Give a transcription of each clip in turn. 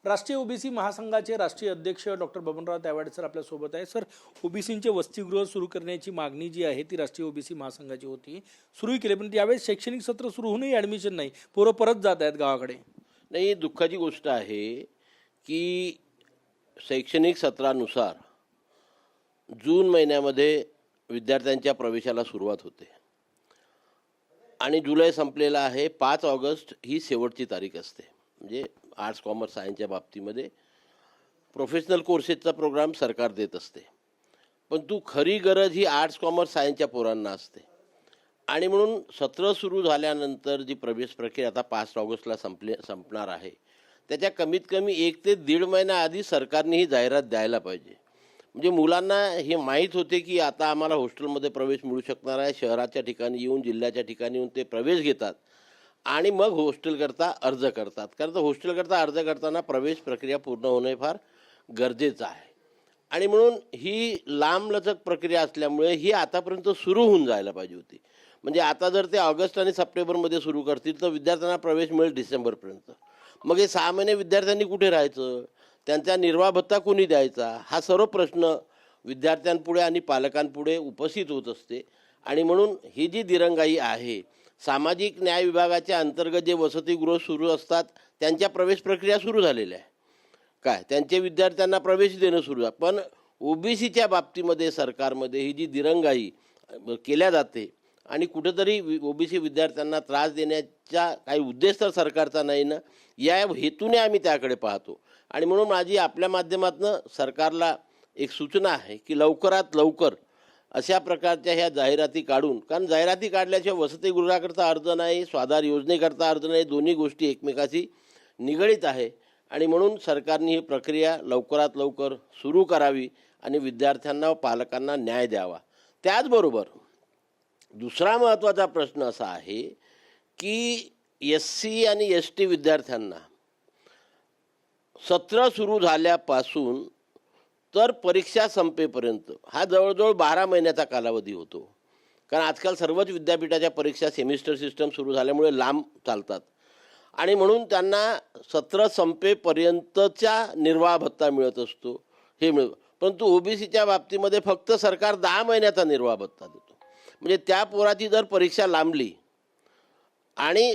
राष्ट्रीय ओबीसी महासंघाचे राष्ट्रीय अध्यक्ष डॉक्टर बबनराव तायवाडे सर आपल्यासोबत आहे. सर, ओबीसींचे वसतिगृह सुरू करण्याची मागणी जी आहे ती राष्ट्रीय ओबीसी महासंघाची होती, सुरू केली, पण यावेळेस शैक्षणिक सत्र सुरू होऊनही ॲडमिशन नाही, पोरं परत जात आहेत गावाकडे. नाही, दुःखाची गोष्ट आहे की शैक्षणिक सत्रानुसार जून महिन्यामध्ये विद्यार्थ्यांच्या प्रवेशाला सुरुवात होते आणि जुलै संपलेला आहे. 5 ऑगस्ट ही शेवटची तारीख असते. म्हणजे आर्ट्स कॉमर्स सायन्सच्या बाबतीमध्ये प्रोफेशनल कोर्सेसचा प्रोग्राम सरकार देत असते, पण तू खरी गरज ही आर्ट्स कॉमर्स सायन्सच्या पोरांना असते. आणि म्हणून सत्र सुरू झाल्यानंतर जी प्रवेश प्रक्रिया आता 5 ऑगस्टला संपणार आहे, त्याच्या कमीत कमी 1 ते 1.5 महिना आधी सरकारने ही जाहिरात द्यायला पाहिजे. म्हणजे मुलांना हे माहीत होते की आता आम्हाला हॉस्टेलमध्ये प्रवेश मिळू शकणार आहे. शहराच्या ठिकाणी येऊन, जिल्ह्याच्या ठिकाणी येऊन ते प्रवेश घेतात आणि मग हॉस्टेलकरता अर्ज करतात. कारण तर हॉस्टेलकरता अर्ज करताना प्रवेश प्रक्रिया पूर्ण होणे फार गरजेचं आहे. आणि म्हणून ही लांबलचक प्रक्रिया असल्यामुळे ही आतापर्यंत सुरू होऊन जायला पाहिजे होती. म्हणजे आता जर ते ऑगस्ट आणि सप्टेंबरमध्ये सुरू करतील तर विद्यार्थ्यांना प्रवेश मिळेल डिसेंबरपर्यंत. मग हे 6 महिने विद्यार्थ्यांनी कुठे राहायचं, त्यांचा निर्वाह भत्ता कोणी द्यायचा, हा सर्व प्रश्न विद्यार्थ्यांपुढे आणि पालकांपुढे उपस्थित होत असते. आणि म्हणून ही जी दिरंगाई आहे, सामाजिक न्याय विभागाच्या अंतर्गत जे वसतिगृह सुरू असतात त्यांच्या प्रवेश प्रक्रिया सुरू झालेल्या आहे, काय त्यांचे विद्यार्थ्यांना प्रवेश देणं सुरू आहे. पण ओबीसीच्या बाबतीमध्ये सरकारमध्ये ही जी दिरंगाई केल्या जाते आणि कुठेतरी ओबीसी विद्यार्थ्यांना त्रास देण्याचा काही उद्देश तर सरकारचा नाही ना, या हेतूने आम्ही त्याकडे पाहतो. आणि म्हणून माझी आपल्या माध्यमातून सरकारला एक सूचना आहे की लवकरात लवकर अशा प्रकारच्या ह्या जाहिराती काढून, कारण जाहिराती काढल्याशिवाय वसतिगृहाकरता अर्ज नाही, स्वाधार योजनेकरता अर्ज नाही, दोन्ही गोष्टी एकमेकाशी निगडीत आहे. आणि म्हणून सरकारने ही प्रक्रिया लवकरात लवकर सुरू करावी आणि विद्यार्थ्यांना व पालकांना न्याय द्यावा. त्याचबरोबर दुसरा महत्त्वाचा प्रश्न असा आहे की SC आणि ST विद्यार्थ्यांना सत्र सुरू झाल्यापासून तर परीक्षा संपेपर्यंत हा जवळजवळ 12 महिन्याचा कालावधी होतो. कारण आजकाल सर्वच विद्यापीठाच्या परीक्षा सेमिस्टर सिस्टम सुरू झाल्यामुळे लांब चालतात आणि म्हणून त्यांना सत्र संपेपर्यंतचा निर्वाह भत्ता मिळत असतो, हे परंतु ओबीसीच्या बाबतीमध्ये फक्त सरकार 10 महिन्याचा निर्वाह भत्ता देतो. म्हणजे त्या पोराची जर परीक्षा लांबली आणि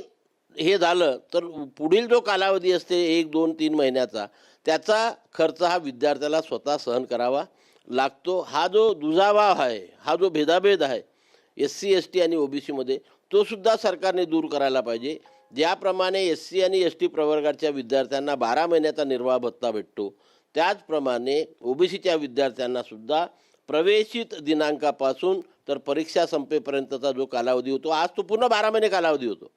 हे झालं तर पुढील जो कालावधी असते 1, 2, 3 महिन्याचा, त्याचा खर्च हा विद्यार्थ्याला स्वतः सहन करावा लागतो. हा जो दुजाभाव आहे, हा जो भेदाभेद आहे SC ST आणि ओबीसीमध्ये, तो सुद्धा सरकारने दूर करायला पाहिजे. ज्याप्रमाणे SC आणि ST प्रवर्गाच्या विद्यार्थ्यांना 12 महिन्याचा निर्वाह भत्ता भेटतो, त्याचप्रमाणे ओबीसीच्या विद्यार्थ्यांना सुद्धा प्रवेशित दिनांकापासून तर परीक्षा संपेपर्यंतचा जो कालावधी होतो, आज तो पूर्ण 12 महिने कालावधी होतो,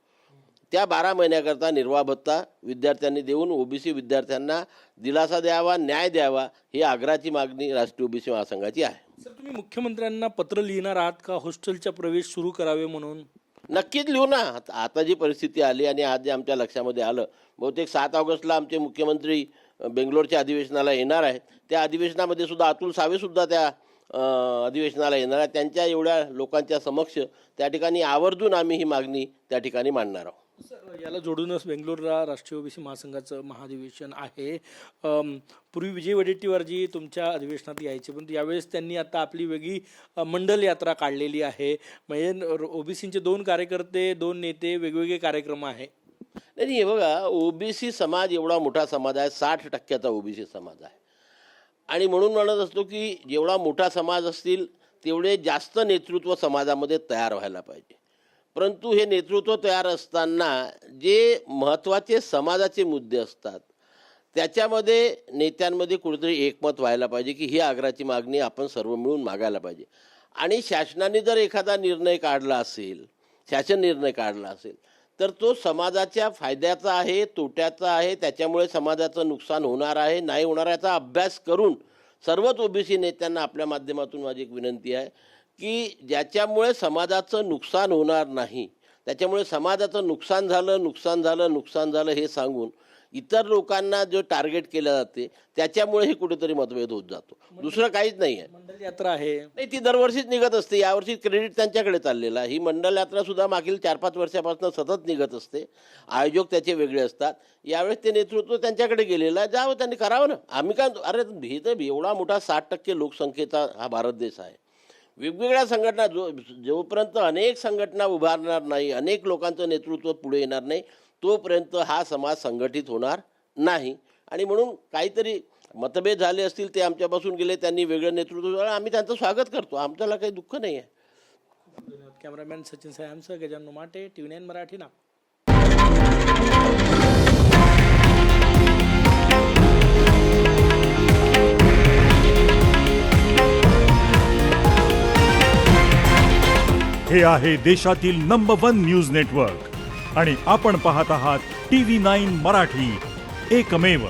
त्या 12 महिन्याकरता निर्वाह भत्ता विद्यार्थ्यांनी देऊन ओबीसी विद्यार्थ्यांना दिलासा द्यावा, न्याय द्यावा, ही आग्रहाची मागणी राष्ट्रीय ओबीसी महासंघाची आहे. सर, तुम्ही मुख्यमंत्र्यांना पत्र लिहिणार आहात का हॉस्टेलचा प्रवेश सुरू करावे म्हणून? नक्कीच लिहू ना. आता जी परिस्थिती आली आणि आज जे आमच्या लक्षामध्ये आलं, बहुतेक 7 ऑगस्टला आमचे मुख्यमंत्री बेंगलोरच्या अधिवेशनाला येणार आहेत. त्या अधिवेशनामध्ये सुद्धा अतुल सावेसुद्धा त्या अधिवेशनाला येणार आहेत. त्यांच्या एवढ्या लोकांच्या समक्ष त्या ठिकाणी आवर्जून आम्ही ही मागणी त्या ठिकाणी मांडणार आहोत. सर, याला जोडूनच बेंगलोरला राष्ट्रीय ओबीसी महासंघाचं महाधिवेशन आहे. पूर्वी विजय वडेट्टीवार जी तुमच्या अधिवेशनात यायचे, पण यावेळेस त्यांनी आता आपली वेगळी मंडल यात्रा काढलेली आहे. म्हणजे ओबीसींचे 2 कार्यकर्ते, 2 नेते, वेगवेगळे कार्यक्रम आहे. नाही, हे बघा, ओबीसी समाज एवढा मोठा समाज आहे, 60% ओबीसी समाज आहे. आणि म्हणून म्हणत असतो की जेवढा मोठा समाज असतील तेवढे जास्त नेतृत्व समाजामध्ये तयार व्हायला पाहिजे. परंतु हे नेतृत्व तयार असताना जे महत्त्वाचे समाजाचे मुद्दे असतात त्याच्यामध्ये नेत्यांमध्ये कुठेतरी एकमत व्हायला पाहिजे की ही आग्रहाची मागणी आपण सर्व मिळून मागायला पाहिजे. आणि शासनाने जर एखादा निर्णय काढला असेल, शासन निर्णय काढला असेल, तर तो समाजाच्या फायद्याचा आहे, तोट्याचा आहे, त्याच्यामुळे समाजाचं नुकसान होणार आहे, नाही होणार, याचा अभ्यास करून सर्वच ओबीसी नेत्यांना आपल्या माध्यमातून माझी एक विनंती आहे की ज्याच्यामुळे समाजाचं नुकसान होणार नाही, त्याच्यामुळे समाजाचं नुकसान झालं हे सांगून इतर लोकांना जो टार्गेट केलं जाते त्याच्यामुळे हे कुठेतरी मतभेद होत जातो, दुसरं काहीच नाही आहे. मंडल यात्रा आहे. नाही, ती दरवर्षीच निघत असते. यावर्षी क्रेडिट त्यांच्याकडे चाललेलं आहे. ही मंडल यात्रा सुद्धा मागील 4-5 वर्षापासून सतत निघत असते. आयोजक त्याचे वेगळे असतात. यावेळेस ते नेतृत्व त्यांच्याकडे गेलेलं आहे. जावं, त्यांनी करावं ना. आम्ही काय, अरे हे तर एवढा मोठा 60% लोकसंख्येचा हा भारत देश आहे. वेगवेगळ्या संघटना जोपर्यंत अनेक संघटना उभारणार नाही, अनेक लोकांचं नेतृत्व पुढे येणार नाही, तोपर्यंत हा समाज संघटित होणार नाही. आणि म्हणून काहीतरी मतभेद झाले असतील, ते आमच्यापासून गेले, त्यांनी वेगळं नेतृत्व दिलं, आम्ही त्यांचं स्वागत करतो. आमच्याला काही दुःख नाही आहे. धन्यवाद. कॅमेरामॅन सचिन सायांसह गजानन माटे, TV9 मराठी, नागपूर. हे आहे देशातील नंबर 1 न्यूज नेटवर्क आणि आपण पाहत आहात TV9 मराठी, एकमेव.